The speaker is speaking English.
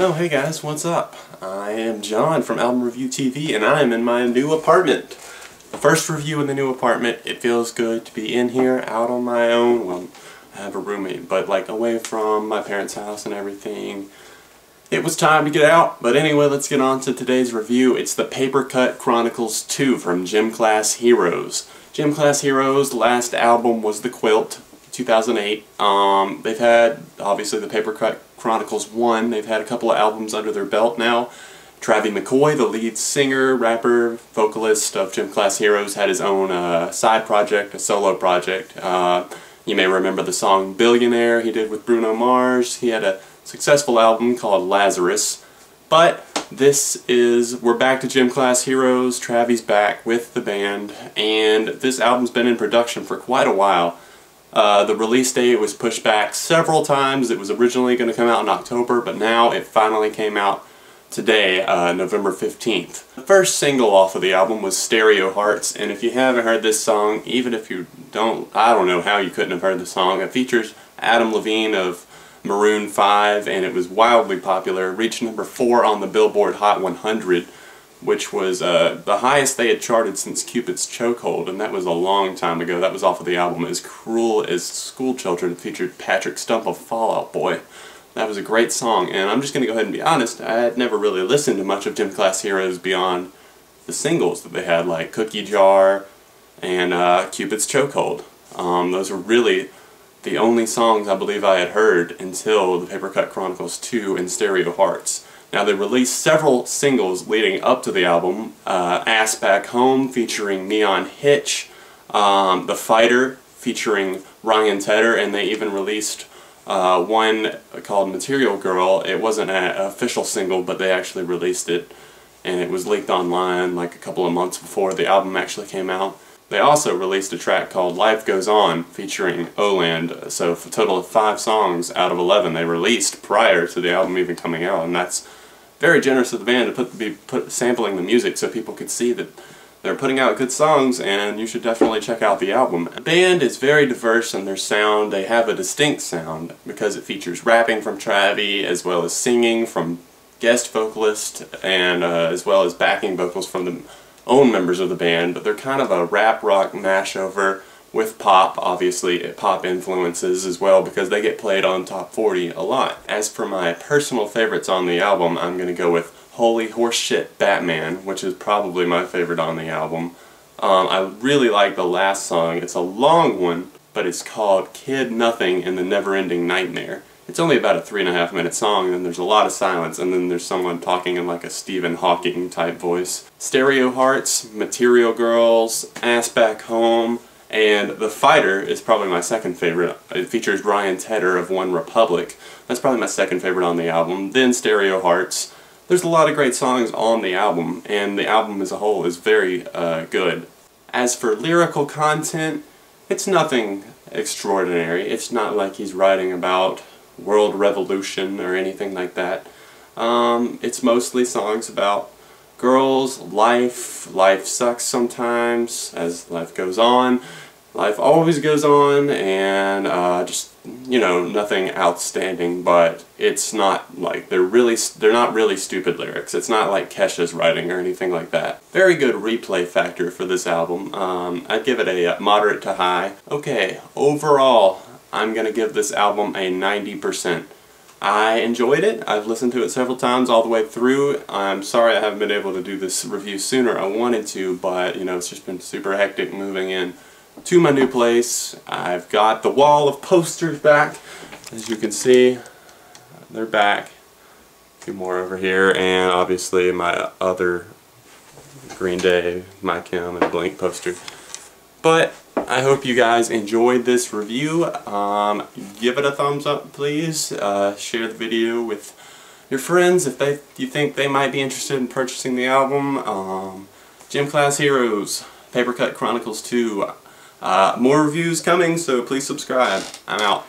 Oh, hey guys, what's up? I am John from Album Review TV, and I am in my new apartment. The first review in the new apartment. It feels good to be in here, out on my own. Well, I have a roommate, but like away from my parents' house and everything. It was time to get out, but anyway, let's get on to today's review. It's the Papercut Chronicles II from Gym Class Heroes. Gym Class Heroes' last album was The Quilt, 2008. They've had, obviously, the Papercut Chronicles I. They've had a couple of albums under their belt now. Travie Mccoy, the lead singer, rapper, vocalist of Gym Class Heroes, had his own side project, a solo project. You may remember the song Billionaire he did with Bruno Mars. He had a successful album called Lazarus. But we're back to Gym Class Heroes. Travie's back with the band, and this album's been in production for quite a while. The release date was pushed back several times. It was originally going to come out in October, but now it finally came out today, November 15th. The first single off of the album was Stereo Hearts, and if you haven't heard this song, even if you don't, I don't know how you couldn't have heard the song. It features Adam Levine of Maroon 5, and it was wildly popular. It reached number 4 on the Billboard Hot 100, which was the highest they had charted since Cupid's Chokehold, and that was a long time ago. That was off of the album As Cruel as School Children. It featured Patrick Stump of Fall Out Boy. That was a great song, and I'm just going to go ahead and be honest, I had never really listened to much of Gym Class Heroes beyond the singles that they had, like Cookie Jar and Cupid's Chokehold. Those were really the only songs I believe I had heard until the Papercut Chronicles II and Stereo Hearts. Now, they released several singles leading up to the album. Ass Back Home featuring Neon Hitch, The Fighter featuring Ryan Tedder, and they even released one called Material Girl. It wasn't an official single, but they actually released it, and it was leaked online like a couple of months before the album actually came out. They also released a track called Life Goes On featuring Oland, so for a total of 5 songs out of 11 they released prior to the album even coming out, and that's very generous of the band to be sampling the music so people could see that they're putting out good songs, and you should definitely check out the album. The band is very diverse in their sound. They have a distinct sound because it features rapping from Travie as well as singing from guest vocalists and as well as backing vocals from the own members of the band, but they're kind of a rap-rock mashover with pop, obviously pop influences as well, because they get played on Top 40 a lot. As for my personal favorites on the album, I'm going to go with Holy Horseshit Batman, which is probably my favorite on the album. I really like the last song. It's a long one, but it's called Kid Nothing in the Never-Ending Nightmare. It's only about a 3.5-minute song, and then there's a lot of silence, and then there's someone talking in like a Stephen Hawking type voice. Stereo Hearts, Material Girls, Ass Back Home, and The Fighter is probably my second favorite. It features Ryan Tedder of One Republic. That's probably my second favorite on the album. Then Stereo Hearts. There's a lot of great songs on the album, and the album as a whole is very good. As for lyrical content, it's nothing extraordinary. It's not like he's writing about world revolution or anything like that. It's mostly songs about girls, life sucks sometimes, as life goes on. Life always goes on, and just, you know, nothing outstanding, but it's not like, they're not really stupid lyrics. It's not like Kesha's writing or anything like that. Very good replay factor for this album. I'd give it a moderate to high. Okay, overall, I'm going to give this album a 90%. I enjoyed it. I've listened to it several times all the way through. I'm sorry I haven't been able to do this review sooner. I wanted to, but you know, it's just been super hectic moving in to my new place. I've got the wall of posters back. As you can see, they're back. A few more over here, and obviously my other Green Day, My Chem, and Blink poster. But I hope you guys enjoyed this review. Give it a thumbs up, please. Share the video with your friends if you think they might be interested in purchasing the album. Gym Class Heroes, Papercut Chronicles II. More reviews coming, so please subscribe. I'm out.